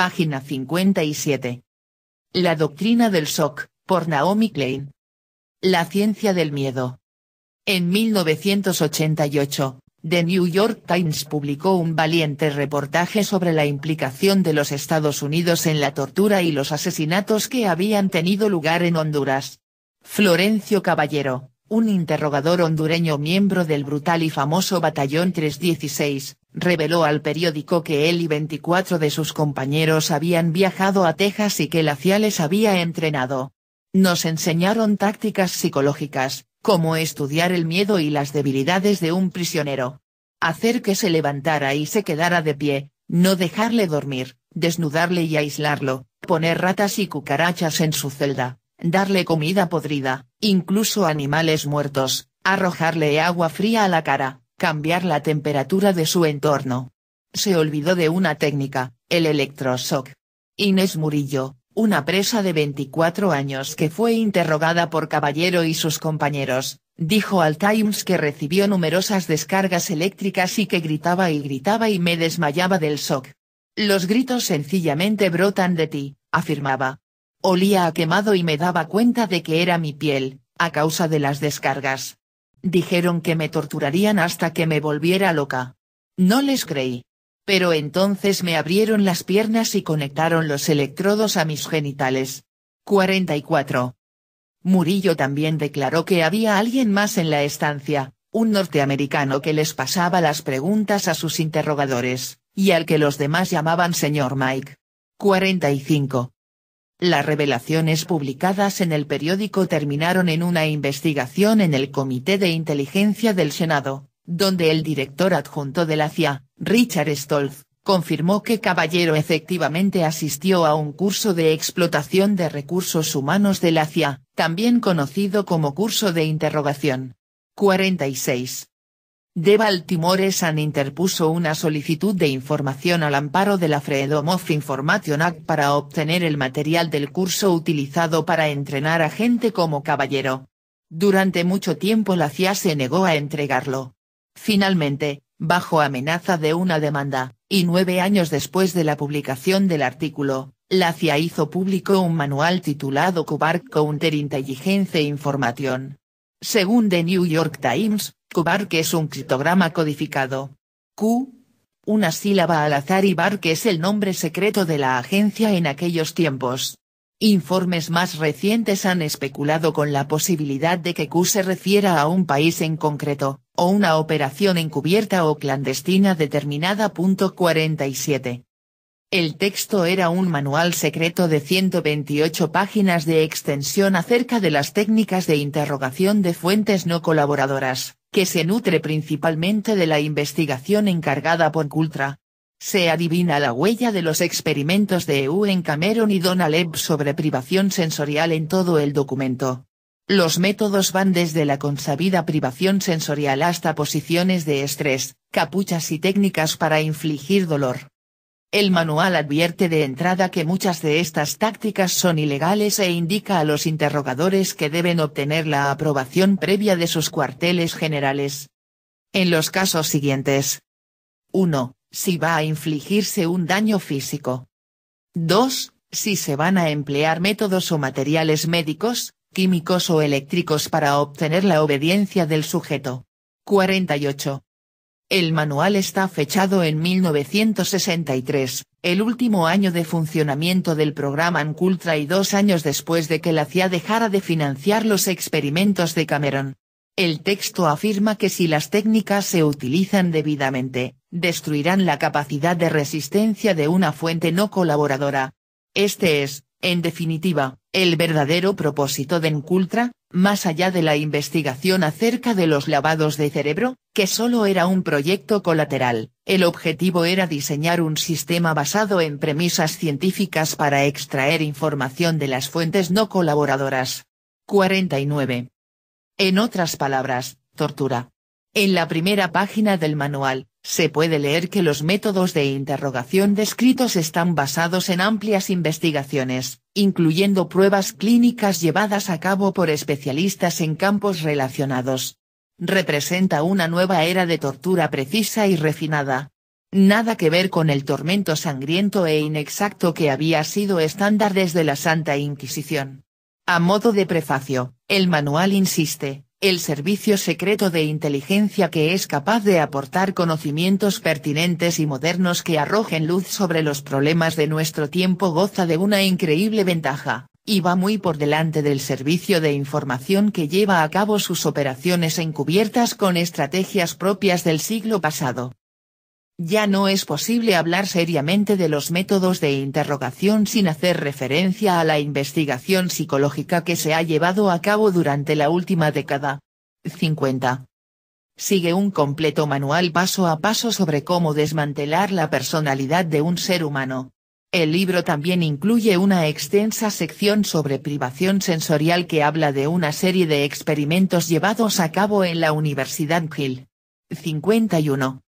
Página 57. La doctrina del shock, por Naomi Klein. La ciencia del miedo. En 1988, The New York Times publicó un valiente reportaje sobre la implicación de los Estados Unidos en la tortura y los asesinatos que habían tenido lugar en Honduras. Florencio Caballero, un interrogador hondureño miembro del brutal y famoso Batallón 316, reveló al periódico que él y 24 de sus compañeros habían viajado a Texas y que la CIA les había entrenado. Nos enseñaron tácticas psicológicas, como estudiar el miedo y las debilidades de un prisionero. Hacer que se levantara y se quedara de pie, no dejarle dormir, desnudarle y aislarlo, poner ratas y cucarachas en su celda, darle comida podrida, incluso animales muertos, arrojarle agua fría a la cara, cambiar la temperatura de su entorno. Se olvidó de una técnica, el electroshock. Inés Murillo, una presa de 24 años que fue interrogada por Caballero y sus compañeros, dijo al Times que recibió numerosas descargas eléctricas y que gritaba y me desmayaba del shock. Los gritos sencillamente brotan de ti, afirmaba. Olía a quemado y me daba cuenta de que era mi piel, a causa de las descargas. Dijeron que me torturarían hasta que me volviera loca. No les creí. Pero entonces me abrieron las piernas y conectaron los electrodos a mis genitales. 44. Murillo también declaró que había alguien más en la estancia, un norteamericano que les pasaba las preguntas a sus interrogadores, y al que los demás llamaban señor Mike. 45. Las revelaciones publicadas en el periódico terminaron en una investigación en el Comité de Inteligencia del Senado, donde el director adjunto de la CIA, Richard Stolz, confirmó que Caballero efectivamente asistió a un curso de explotación de recursos humanos de la CIA, también conocido como curso de interrogación. 46. The Baltimore Sun interpuso una solicitud de información al amparo de la Freedom of Information Act para obtener el material del curso utilizado para entrenar a gente como Caballero. Durante mucho tiempo la CIA se negó a entregarlo. Finalmente, bajo amenaza de una demanda, y 9 años después de la publicación del artículo, la CIA hizo público un manual titulado Covert Counterintelligence Information. Según The New York Times, Covert es un criptograma codificado. Q, una sílaba al azar, y bar, que es el nombre secreto de la agencia en aquellos tiempos. Informes más recientes han especulado con la posibilidad de que Q se refiera a un país en concreto, o una operación encubierta o clandestina determinada. 47. El texto era un manual secreto de 128 páginas de extensión acerca de las técnicas de interrogación de fuentes no colaboradoras, que se nutre principalmente de la investigación encargada por Coulter. Se adivina la huella de los experimentos de Ewen Cameron y Donald Ebb sobre privación sensorial en todo el documento. Los métodos van desde la consabida privación sensorial hasta posiciones de estrés, capuchas y técnicas para infligir dolor. El manual advierte de entrada que muchas de estas tácticas son ilegales e indica a los interrogadores que deben obtener la aprobación previa de sus cuarteles generales. En los casos siguientes. 1. Si va a infligirse un daño físico. 2. Si se van a emplear métodos o materiales médicos, químicos o eléctricos para obtener la obediencia del sujeto. 48. El manual está fechado en 1963, el último año de funcionamiento del programa Coulter y 2 años después de que la CIA dejara de financiar los experimentos de Cameron. El texto afirma que si las técnicas se utilizan debidamente, destruirán la capacidad de resistencia de una fuente no colaboradora. Este es, en definitiva, el verdadero propósito de Coulter, más allá de la investigación acerca de los lavados de cerebro, que solo era un proyecto colateral. El objetivo era diseñar un sistema basado en premisas científicas para extraer información de las fuentes no colaboradoras. 49. En otras palabras, tortura. En la primera página del manual, se puede leer que los métodos de interrogación descritos están basados en amplias investigaciones, incluyendo pruebas clínicas llevadas a cabo por especialistas en campos relacionados. Representa una nueva era de tortura precisa y refinada. Nada que ver con el tormento sangriento e inexacto que había sido estándar desde la Santa Inquisición. A modo de prefacio, el manual insiste, el servicio secreto de inteligencia que es capaz de aportar conocimientos pertinentes y modernos que arrojen luz sobre los problemas de nuestro tiempo goza de una increíble ventaja, y va muy por delante del servicio de información que lleva a cabo sus operaciones encubiertas con estrategias propias del siglo pasado. Ya no es posible hablar seriamente de los métodos de interrogación sin hacer referencia a la investigación psicológica que se ha llevado a cabo durante la última década. 50. Sigue un completo manual paso a paso sobre cómo desmantelar la personalidad de un ser humano. El libro también incluye una extensa sección sobre privación sensorial que habla de una serie de experimentos llevados a cabo en la Universidad Hill. 51.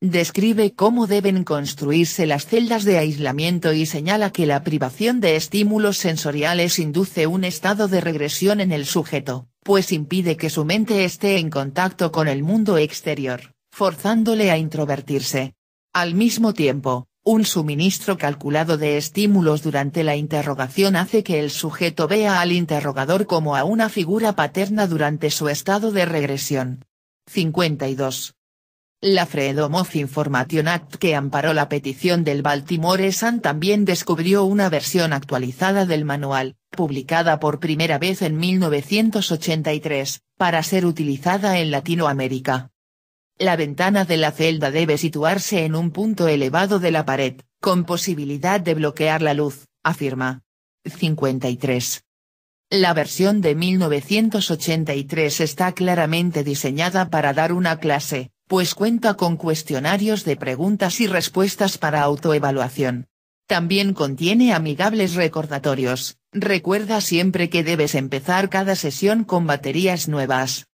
Describe cómo deben construirse las celdas de aislamiento y señala que la privación de estímulos sensoriales induce un estado de regresión en el sujeto, pues impide que su mente esté en contacto con el mundo exterior, forzándole a introvertirse. Al mismo tiempo, un suministro calculado de estímulos durante la interrogación hace que el sujeto vea al interrogador como a una figura paterna durante su estado de regresión. 52. La Freedom of Information Act que amparó la petición del Baltimore Sun también descubrió una versión actualizada del manual, publicada por primera vez en 1983, para ser utilizada en Latinoamérica. La ventana de la celda debe situarse en un punto elevado de la pared, con posibilidad de bloquear la luz, afirma. 53. La versión de 1983 está claramente diseñada para dar una clase, pues cuenta con cuestionarios de preguntas y respuestas para autoevaluación. También contiene amigables recordatorios, recuerda siempre que debes empezar cada sesión con baterías nuevas.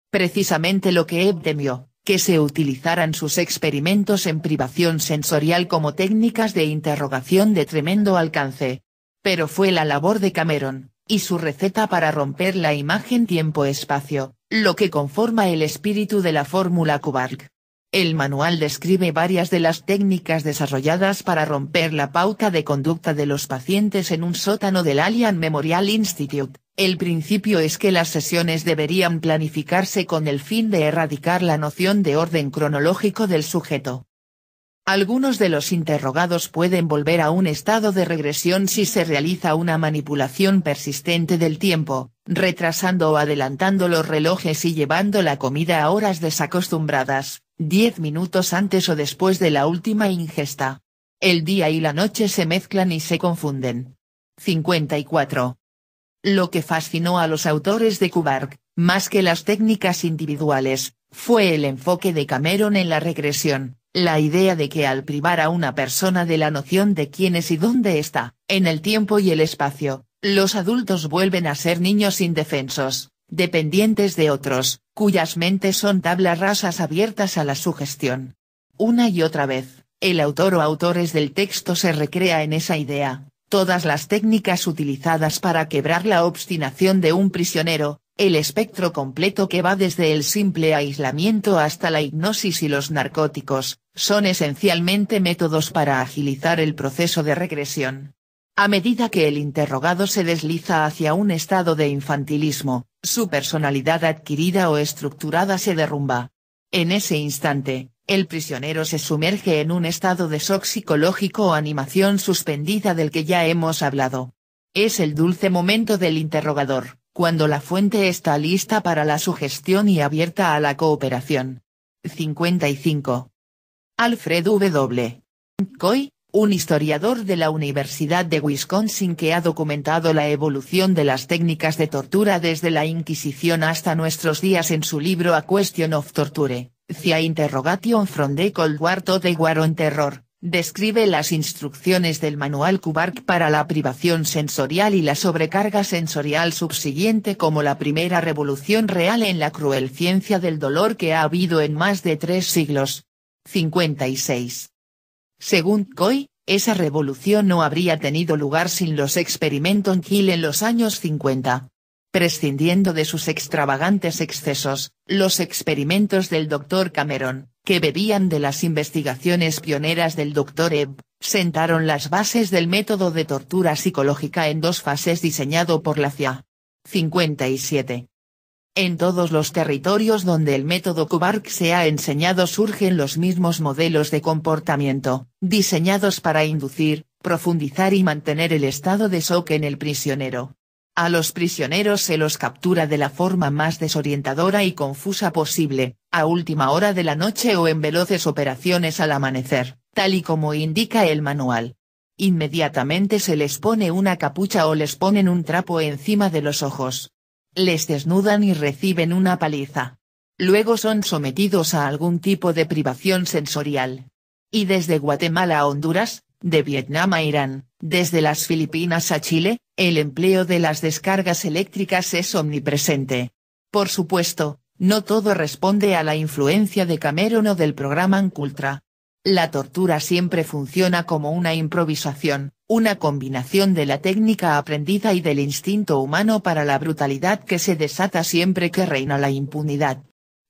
Precisamente lo que Ebb temió, que se utilizaran sus experimentos en privación sensorial como técnicas de interrogación de tremendo alcance. Pero fue la labor de Cameron, y su receta para romper la imagen tiempo-espacio, lo que conforma el espíritu de la fórmula Kubark. El manual describe varias de las técnicas desarrolladas para romper la pauta de conducta de los pacientes en un sótano del Alien Memorial Institute. El principio es que las sesiones deberían planificarse con el fin de erradicar la noción de orden cronológico del sujeto. Algunos de los interrogados pueden volver a un estado de regresión si se realiza una manipulación persistente del tiempo, retrasando o adelantando los relojes y llevando la comida a horas desacostumbradas, 10 minutos antes o después de la última ingesta. El día y la noche se mezclan y se confunden. 54. Lo que fascinó a los autores de Kubark, más que las técnicas individuales, fue el enfoque de Cameron en la regresión. La idea de que al privar a una persona de la noción de quién es y dónde está, en el tiempo y el espacio, los adultos vuelven a ser niños indefensos, dependientes de otros, cuyas mentes son tablas rasas abiertas a la sugestión. Una y otra vez, el autor o autores del texto se recrea en esa idea, todas las técnicas utilizadas para quebrar la obstinación de un prisionero, el espectro completo que va desde el simple aislamiento hasta la hipnosis y los narcóticos, son esencialmente métodos para agilizar el proceso de regresión. A medida que el interrogado se desliza hacia un estado de infantilismo, su personalidad adquirida o estructurada se derrumba. En ese instante, el prisionero se sumerge en un estado de shock psicológico o animación suspendida del que ya hemos hablado. Es el dulce momento del interrogador, cuando la fuente está lista para la sugestión y abierta a la cooperación. 55. Alfred W. Coy, un historiador de la Universidad de Wisconsin que ha documentado la evolución de las técnicas de tortura desde la Inquisición hasta nuestros días en su libro A Question of Torture, The Interrogation from the Cold War to the War on Terror, describe las instrucciones del manual Kubark para la privación sensorial y la sobrecarga sensorial subsiguiente como la primera revolución real en la cruel ciencia del dolor que ha habido en más de 3 siglos. 56. Según Coy, esa revolución no habría tenido lugar sin los experimentos Hill en los años 50. Prescindiendo de sus extravagantes excesos, los experimentos del Dr. Cameron, que bebían de las investigaciones pioneras del Dr. Ebb, sentaron las bases del método de tortura psicológica en 2 fases diseñado por la CIA. 57. En todos los territorios donde el método KUBARK se ha enseñado surgen los mismos modelos de comportamiento, diseñados para inducir, profundizar y mantener el estado de shock en el prisionero. A los prisioneros se los captura de la forma más desorientadora y confusa posible, a última hora de la noche o en veloces operaciones al amanecer, tal y como indica el manual. Inmediatamente se les pone una capucha o les ponen un trapo encima de los ojos. Les desnudan y reciben una paliza. Luego son sometidos a algún tipo de privación sensorial. Y desde Guatemala a Honduras, de Vietnam a Irán, desde las Filipinas a Chile, el empleo de las descargas eléctricas es omnipresente. Por supuesto, no todo responde a la influencia de Cameron o del programa Ancultra. La tortura siempre funciona como una improvisación, una combinación de la técnica aprendida y del instinto humano para la brutalidad que se desata siempre que reina la impunidad.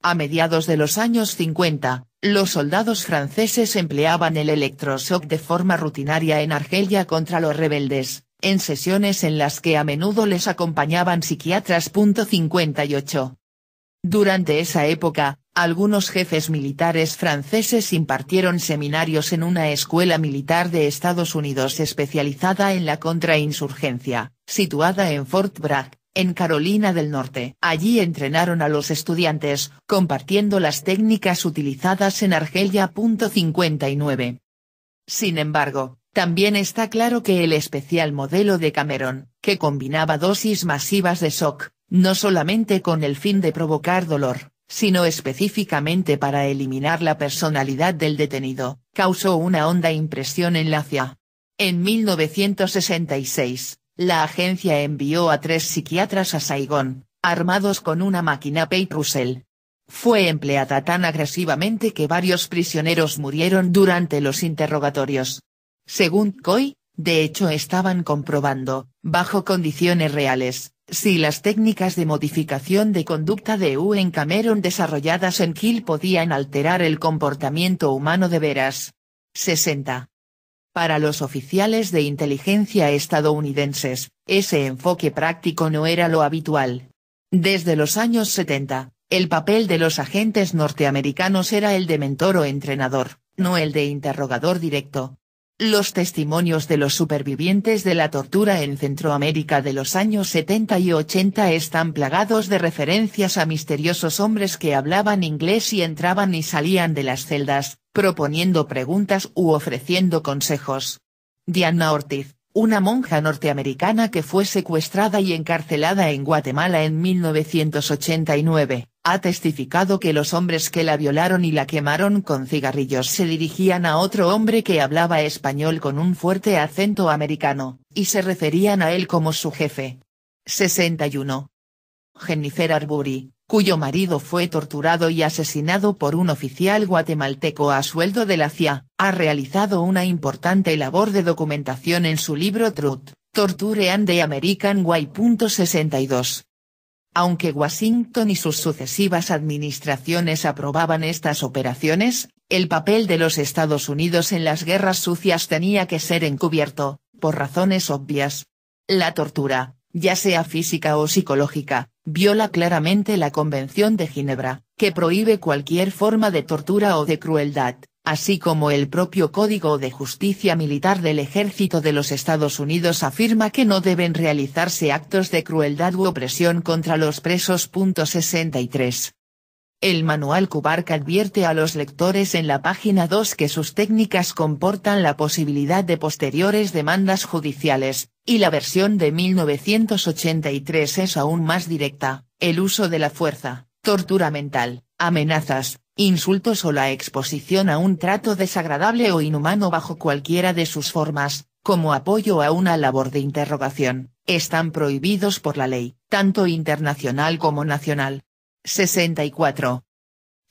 A mediados de los años 50, los soldados franceses empleaban el electroshock de forma rutinaria en Argelia contra los rebeldes, en sesiones en las que a menudo les acompañaban psiquiatras. 58. Durante esa época, algunos jefes militares franceses impartieron seminarios en una escuela militar de Estados Unidos especializada en la contrainsurgencia, situada en Fort Bragg, en Carolina del Norte. Allí entrenaron a los estudiantes, compartiendo las técnicas utilizadas en Argelia. 59. Sin embargo, también está claro que el especial modelo de Cameron, que combinaba dosis masivas de shock, no solamente con el fin de provocar dolor, sino específicamente para eliminar la personalidad del detenido, causó una honda impresión en la CIA. En 1966, la agencia envió a 3 psiquiatras a Saigón, armados con una máquina Pate Russell. Fue empleada tan agresivamente que varios prisioneros murieron durante los interrogatorios. Según Coy, de hecho estaban comprobando, bajo condiciones reales, si las técnicas de modificación de conducta de Ewen Cameron desarrolladas en Kill podían alterar el comportamiento humano de veras. 60. Para los oficiales de inteligencia estadounidenses, ese enfoque práctico no era lo habitual. Desde los años 70, el papel de los agentes norteamericanos era el de mentor o entrenador, no el de interrogador directo. Los testimonios de los supervivientes de la tortura en Centroamérica de los años 70 y 80 están plagados de referencias a misteriosos hombres que hablaban inglés y entraban y salían de las celdas, proponiendo preguntas u ofreciendo consejos. Diana Ortiz, una monja norteamericana que fue secuestrada y encarcelada en Guatemala en 1989, ha testificado que los hombres que la violaron y la quemaron con cigarrillos se dirigían a otro hombre que hablaba español con un fuerte acento americano, y se referían a él como su jefe. 61. Jennifer Arbery, cuyo marido fue torturado y asesinado por un oficial guatemalteco a sueldo de la CIA, ha realizado una importante labor de documentación en su libro Truth, Torture and the American Way. 62. Aunque Washington y sus sucesivas administraciones aprobaban estas operaciones, el papel de los Estados Unidos en las guerras sucias tenía que ser encubierto, por razones obvias. La tortura, ya sea física o psicológica, viola claramente la Convención de Ginebra, que prohíbe cualquier forma de tortura o de crueldad, así como el propio Código de Justicia Militar del Ejército de los Estados Unidos afirma que no deben realizarse actos de crueldad u opresión contra los presos. 63. El manual KUBARK advierte a los lectores en la página 2 que sus técnicas comportan la posibilidad de posteriores demandas judiciales, y la versión de 1983 es aún más directa: el uso de la fuerza, tortura mental, amenazas, insultos o la exposición a un trato desagradable o inhumano bajo cualquiera de sus formas, como apoyo a una labor de interrogación, están prohibidos por la ley, tanto internacional como nacional. 64.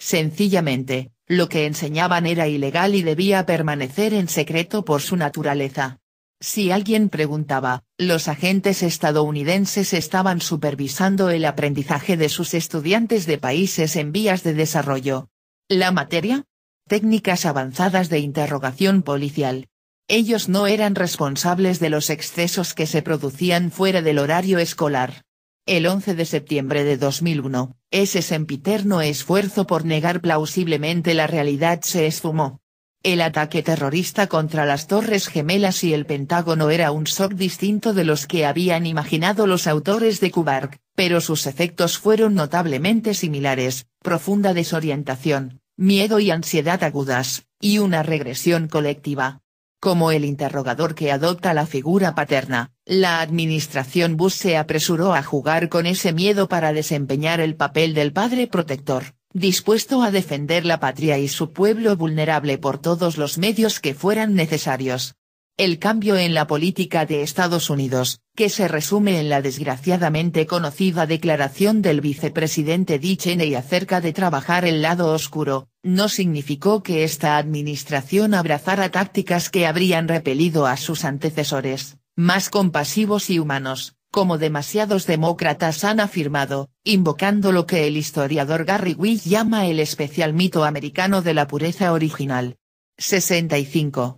Sencillamente, lo que enseñaban era ilegal y debía permanecer en secreto por su naturaleza. Si alguien preguntaba, los agentes estadounidenses estaban supervisando el aprendizaje de sus estudiantes de países en vías de desarrollo. La materia, técnicas avanzadas de interrogación policial. Ellos no eran responsables de los excesos que se producían fuera del horario escolar. El 11 de septiembre de 2001, ese sempiterno esfuerzo por negar plausiblemente la realidad se esfumó. El ataque terrorista contra las Torres Gemelas y el Pentágono era un shock distinto de los que habían imaginado los autores de Kubrick, pero sus efectos fueron notablemente similares: profunda desorientación, miedo y ansiedad agudas, y una regresión colectiva. Como el interrogador que adopta la figura paterna, la administración Bush se apresuró a jugar con ese miedo para desempeñar el papel del padre protector, dispuesto a defender la patria y su pueblo vulnerable por todos los medios que fueran necesarios. El cambio en la política de Estados Unidos, que se resume en la desgraciadamente conocida declaración del vicepresidente Dick Cheney acerca de trabajar el lado oscuro, no significó que esta administración abrazara tácticas que habrían repelido a sus antecesores, más compasivos y humanos, como demasiados demócratas han afirmado, invocando lo que el historiador Garry Weill llama el especial mito americano de la pureza original. 65.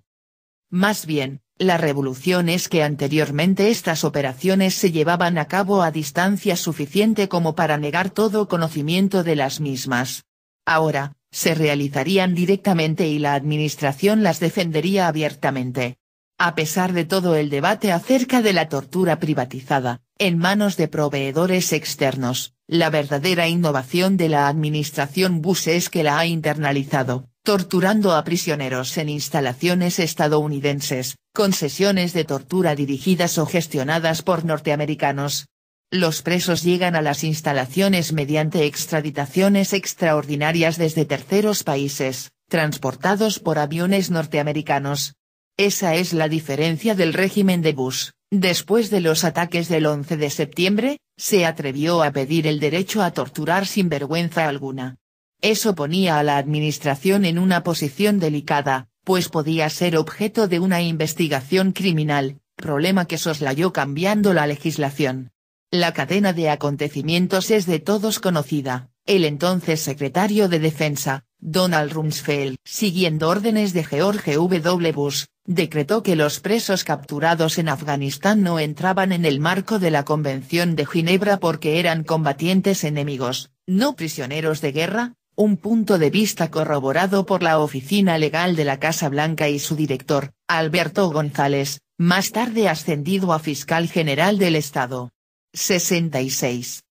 Más bien, la revolución es que anteriormente estas operaciones se llevaban a cabo a distancia suficiente como para negar todo conocimiento de las mismas. Ahora, se realizarían directamente y la administración las defendería abiertamente. A pesar de todo el debate acerca de la tortura privatizada, en manos de proveedores externos, la verdadera innovación de la administración Bush es que la ha internalizado, torturando a prisioneros en instalaciones estadounidenses, con sesiones de tortura dirigidas o gestionadas por norteamericanos. Los presos llegan a las instalaciones mediante extraditaciones extraordinarias desde terceros países, transportados por aviones norteamericanos. Esa es la diferencia del régimen de Bush. Después de los ataques del 11 de septiembre, se atrevió a pedir el derecho a torturar sin vergüenza alguna. Eso ponía a la administración en una posición delicada, pues podía ser objeto de una investigación criminal, problema que soslayó cambiando la legislación. La cadena de acontecimientos es de todos conocida. El entonces secretario de Defensa, Donald Rumsfeld, siguiendo órdenes de George W. Bush, decretó que los presos capturados en Afganistán no entraban en el marco de la Convención de Ginebra porque eran combatientes enemigos, no prisioneros de guerra, un punto de vista corroborado por la Oficina Legal de la Casa Blanca y su director, Alberto González, más tarde ascendido a fiscal general del Estado. 66.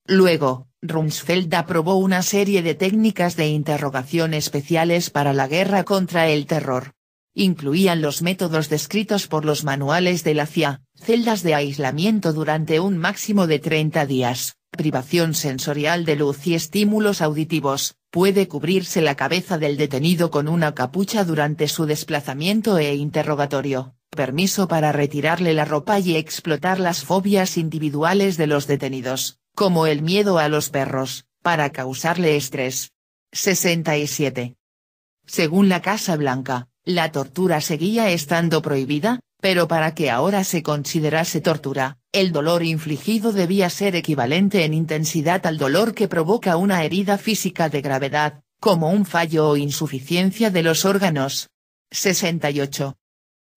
Luego, Rumsfeld aprobó una serie de técnicas de interrogación especiales para la guerra contra el terror. Incluían los métodos descritos por los manuales de la CIA, celdas de aislamiento durante un máximo de 30 días, privación sensorial de luz y estímulos auditivos, puede cubrirse la cabeza del detenido con una capucha durante su desplazamiento e interrogatorio, permiso para retirarle la ropa y explotar las fobias individuales de los detenidos, como el miedo a los perros, para causarle estrés. 67. Según la Casa Blanca, la tortura seguía estando prohibida, pero para que ahora se considerase tortura, el dolor infligido debía ser equivalente en intensidad al dolor que provoca una herida física de gravedad, como un fallo o insuficiencia de los órganos. 68.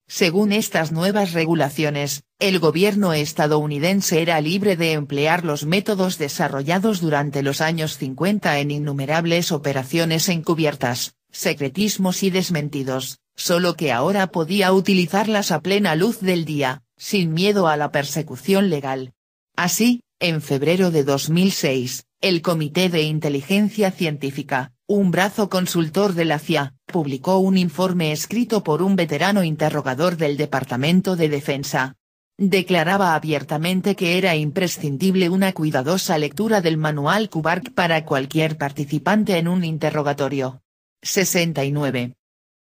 Según estas nuevas regulaciones, el gobierno estadounidense era libre de emplear los métodos desarrollados durante los años 50 en innumerables operaciones encubiertas, secretismos y desmentidos, solo que ahora podía utilizarlas a plena luz del día, sin miedo a la persecución legal. Así, en febrero de 2006, el Comité de Inteligencia Científica, un brazo consultor de la CIA, publicó un informe escrito por un veterano interrogador del Departamento de Defensa. Declaraba abiertamente que era imprescindible una cuidadosa lectura del manual Kubrick para cualquier participante en un interrogatorio. 69.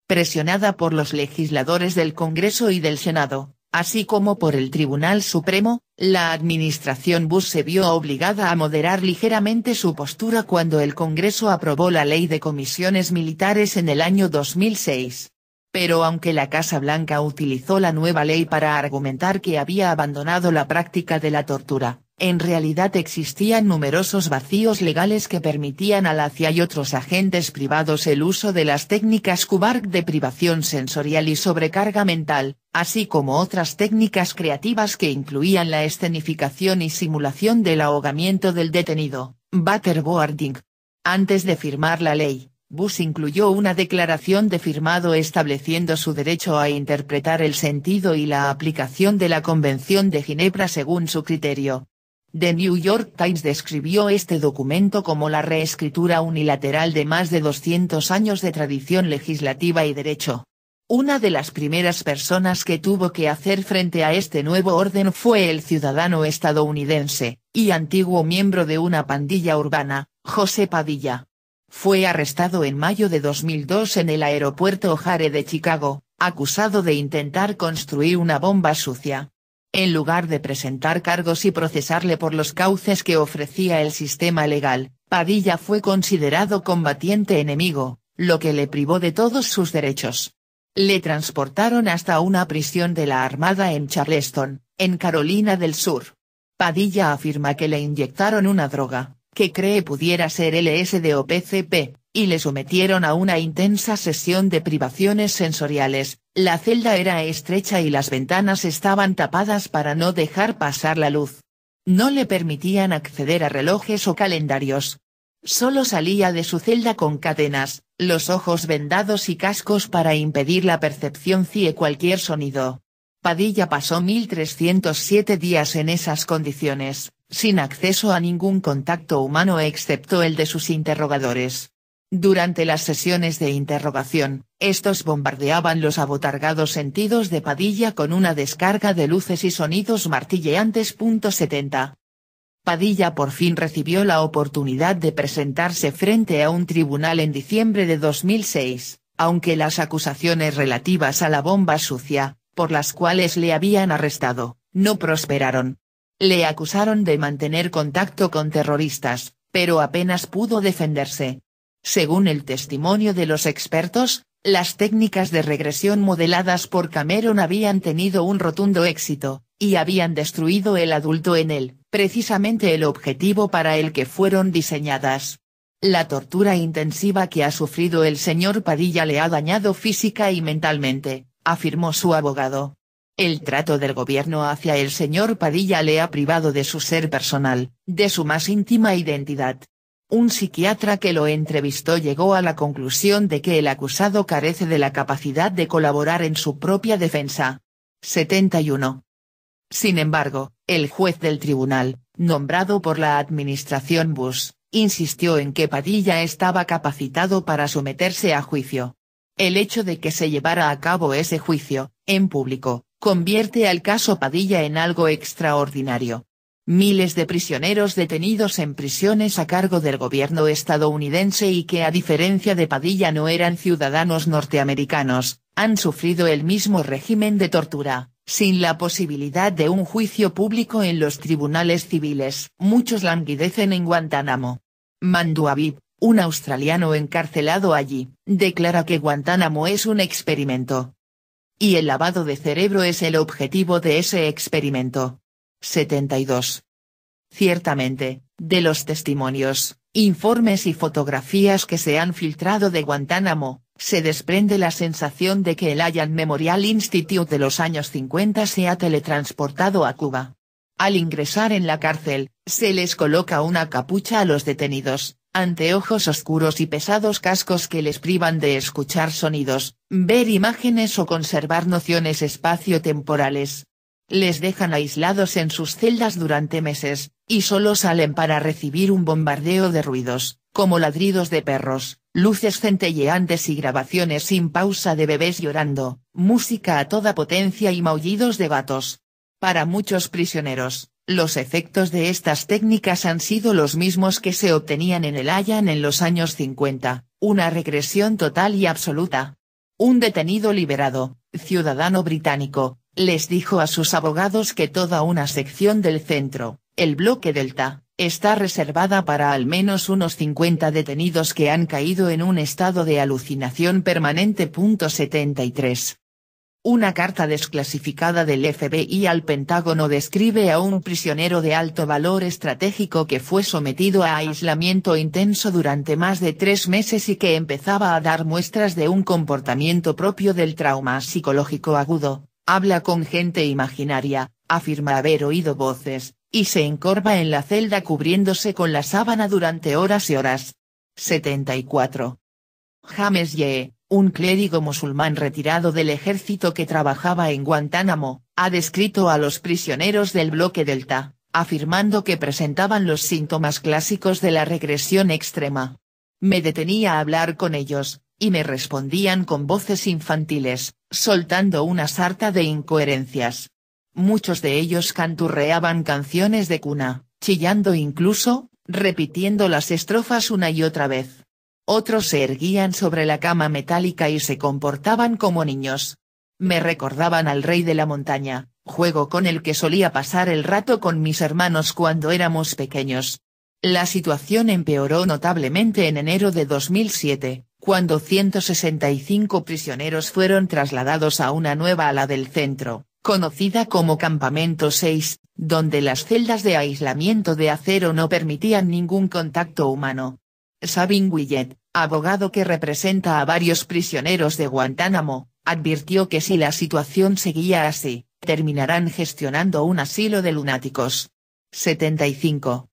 Presionada por los legisladores del Congreso y del Senado, así como por el Tribunal Supremo, la administración Bush se vio obligada a moderar ligeramente su postura cuando el Congreso aprobó la Ley de Comisiones Militares en el año 2006. Pero aunque la Casa Blanca utilizó la nueva ley para argumentar que había abandonado la práctica de la tortura, En realidad existían numerosos vacíos legales que permitían a la CIA y otros agentes privados el uso de las técnicas Kubark de privación sensorial y sobrecarga mental, así como otras técnicas creativas que incluían la escenificación y simulación del ahogamiento del detenido, waterboarding. Antes de firmar la ley, Bush incluyó una declaración de firmado estableciendo su derecho a interpretar el sentido y la aplicación de la Convención de Ginebra según su criterio. The New York Times describió este documento como la reescritura unilateral de más de 200 años de tradición legislativa y derecho. Una de las primeras personas que tuvo que hacer frente a este nuevo orden fue el ciudadano estadounidense, y antiguo miembro de una pandilla urbana, José Padilla. Fue arrestado en mayo de 2002 en el aeropuerto O'Hare de Chicago, acusado de intentar construir una bomba sucia. En lugar de presentar cargos y procesarle por los cauces que ofrecía el sistema legal, Padilla fue considerado combatiente enemigo, lo que le privó de todos sus derechos. Le transportaron hasta una prisión de la Armada en Charleston, en Carolina del Sur. Padilla afirma que le inyectaron una droga, que cree pudiera ser LSD o PCP, y le sometieron a una intensa sesión de privaciones sensoriales. La celda era estrecha y las ventanas estaban tapadas para no dejar pasar la luz. No le permitían acceder a relojes o calendarios. Solo salía de su celda con cadenas, los ojos vendados y cascos para impedir la percepción de cualquier sonido. Padilla pasó 1307 días en esas condiciones, sin acceso a ningún contacto humano excepto el de sus interrogadores. Durante las sesiones de interrogación, estos bombardeaban los abotargados sentidos de Padilla con una descarga de luces y sonidos martilleantes. 70. Padilla por fin recibió la oportunidad de presentarse frente a un tribunal en diciembre de 2006, aunque las acusaciones relativas a la bomba sucia, por las cuales le habían arrestado, no prosperaron. Le acusaron de mantener contacto con terroristas, pero apenas pudo defenderse. Según el testimonio de los expertos, las técnicas de regresión modeladas por Cameron habían tenido un rotundo éxito, y habían destruido el adulto en él, precisamente el objetivo para el que fueron diseñadas. La tortura intensiva que ha sufrido el señor Padilla le ha dañado física y mentalmente, afirmó su abogado. El trato del gobierno hacia el señor Padilla le ha privado de su ser personal, de su más íntima identidad. Un psiquiatra que lo entrevistó llegó a la conclusión de que el acusado carece de la capacidad de colaborar en su propia defensa. 71. Sin embargo, el juez del tribunal, nombrado por la administración Bush, insistió en que Padilla estaba capacitado para someterse a juicio. El hecho de que se llevara a cabo ese juicio, en público, convierte al caso Padilla en algo extraordinario. Miles de prisioneros detenidos en prisiones a cargo del gobierno estadounidense y que a diferencia de Padilla no eran ciudadanos norteamericanos, han sufrido el mismo régimen de tortura, sin la posibilidad de un juicio público en los tribunales civiles. Muchos languidecen en Guantánamo. Mandu Habib, un australiano encarcelado allí, declara que Guantánamo es un experimento. Y el lavado de cerebro es el objetivo de ese experimento. 72. Ciertamente, de los testimonios, informes y fotografías que se han filtrado de Guantánamo, se desprende la sensación de que el Allen Memorial Institute de los años 50 se ha teletransportado a Cuba. Al ingresar en la cárcel, se les coloca una capucha a los detenidos, anteojos oscuros y pesados cascos que les privan de escuchar sonidos, ver imágenes o conservar nociones espacio-temporales. Les dejan aislados en sus celdas durante meses, y solo salen para recibir un bombardeo de ruidos, como ladridos de perros, luces centelleantes y grabaciones sin pausa de bebés llorando, música a toda potencia y maullidos de gatos. Para muchos prisioneros, los efectos de estas técnicas han sido los mismos que se obtenían en el Allen en los años 50, una regresión total y absoluta. Un detenido liberado, ciudadano británico, les dijo a sus abogados que toda una sección del centro, el bloque Delta, está reservada para al menos unos 50 detenidos que han caído en un estado de alucinación permanente. 73. Una carta desclasificada del FBI al Pentágono describe a un prisionero de alto valor estratégico que fue sometido a aislamiento intenso durante más de 3 meses y que empezaba a dar muestras de un comportamiento propio del trauma psicológico agudo, habla con gente imaginaria, afirma haber oído voces, y se encorva en la celda cubriéndose con la sábana durante horas y horas. 74. James Yee, un clérigo musulmán retirado del ejército que trabajaba en Guantánamo, ha descrito a los prisioneros del bloque Delta, afirmando que presentaban los síntomas clásicos de la regresión extrema. Me detenía a hablar con ellos, y me respondían con voces infantiles, soltando una sarta de incoherencias. Muchos de ellos canturreaban canciones de cuna, chillando incluso, repitiendo las estrofas una y otra vez. Otros se erguían sobre la cama metálica y se comportaban como niños. Me recordaban al rey de la montaña, juego con el que solía pasar el rato con mis hermanos cuando éramos pequeños. La situación empeoró notablemente en enero de 2007, cuando 165 prisioneros fueron trasladados a una nueva ala del centro, conocida como Campamento 6, donde las celdas de aislamiento de acero no permitían ningún contacto humano. Sabin Willett, abogado que representa a varios prisioneros de Guantánamo, advirtió que si la situación seguía así, terminarán gestionando un asilo de lunáticos. 75.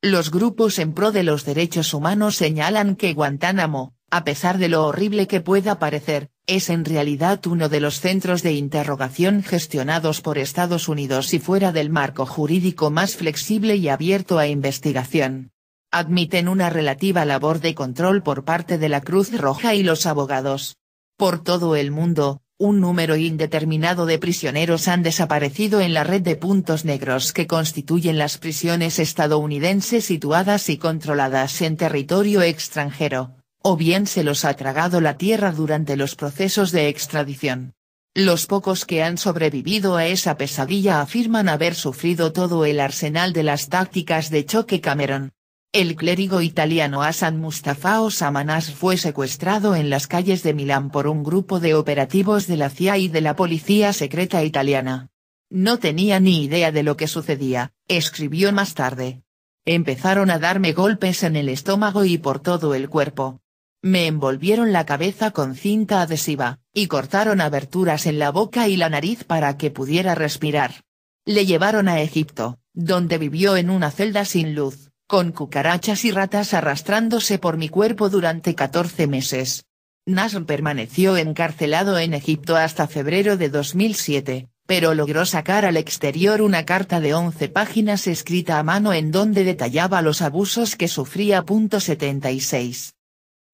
Los grupos en pro de los derechos humanos señalan que Guantánamo, a pesar de lo horrible que pueda parecer, es en realidad uno de los centros de interrogación gestionados por Estados Unidos y fuera del marco jurídico más flexible y abierto a investigación. Admiten una relativa labor de control por parte de la Cruz Roja y los abogados. Por todo el mundo, un número indeterminado de prisioneros han desaparecido en la red de puntos negros que constituyen las prisiones estadounidenses situadas y controladas en territorio extranjero, o bien se los ha tragado la tierra durante los procesos de extradición. Los pocos que han sobrevivido a esa pesadilla afirman haber sufrido todo el arsenal de las tácticas de choque Cameron. El clérigo italiano Hassan Mustafa Osamanás fue secuestrado en las calles de Milán por un grupo de operativos de la CIA y de la policía secreta italiana. No tenía ni idea de lo que sucedía, escribió más tarde. Empezaron a darme golpes en el estómago y por todo el cuerpo. Me envolvieron la cabeza con cinta adhesiva, y cortaron aberturas en la boca y la nariz para que pudiera respirar. Le llevaron a Egipto, donde vivió en una celda sin luz, con cucarachas y ratas arrastrándose por mi cuerpo durante 14 meses. Nasr permaneció encarcelado en Egipto hasta febrero de 2007, pero logró sacar al exterior una carta de 11 páginas escrita a mano en donde detallaba los abusos que sufría. 76.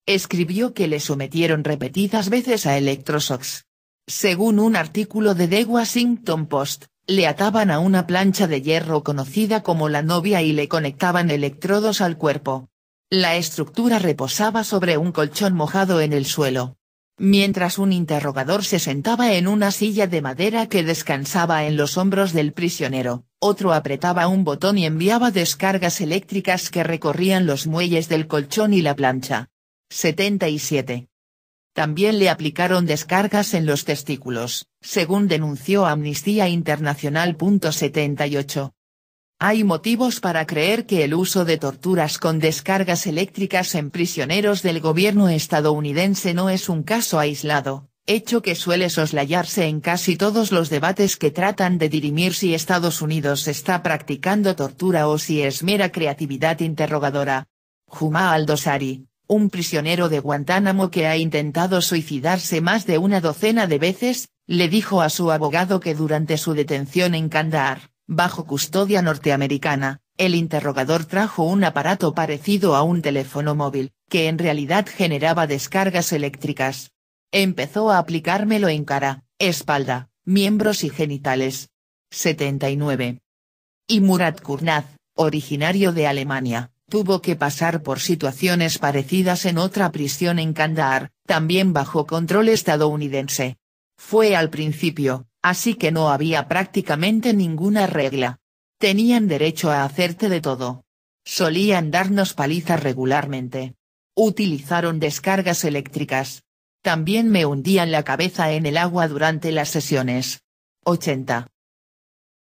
Escribió que le sometieron repetidas veces a electroshocks. Según un artículo de The Washington Post, le ataban a una plancha de hierro conocida como la novia y le conectaban electrodos al cuerpo. La estructura reposaba sobre un colchón mojado en el suelo. Mientras un interrogador se sentaba en una silla de madera que descansaba en los hombros del prisionero, otro apretaba un botón y enviaba descargas eléctricas que recorrían los muelles del colchón y la plancha. 77. También le aplicaron descargas en los testículos, según denunció Amnistía Internacional. 78. Hay motivos para creer que el uso de torturas con descargas eléctricas en prisioneros del gobierno estadounidense no es un caso aislado, hecho que suele soslayarse en casi todos los debates que tratan de dirimir si Estados Unidos está practicando tortura o si es mera creatividad interrogadora. Juma al-Dosari, un prisionero de Guantánamo que ha intentado suicidarse más de una docena de veces, le dijo a su abogado que durante su detención en Kandahar, bajo custodia norteamericana, el interrogador trajo un aparato parecido a un teléfono móvil, que en realidad generaba descargas eléctricas. Empezó a aplicármelo en cara, espalda, miembros y genitales. 79. Y Murat Kurnaz, originario de Alemania, tuvo que pasar por situaciones parecidas en otra prisión en Kandahar, también bajo control estadounidense. Fue al principio, así que no había prácticamente ninguna regla. Tenían derecho a hacerte de todo. Solían darnos palizas regularmente. Utilizaron descargas eléctricas. También me hundían la cabeza en el agua durante las sesiones. 80.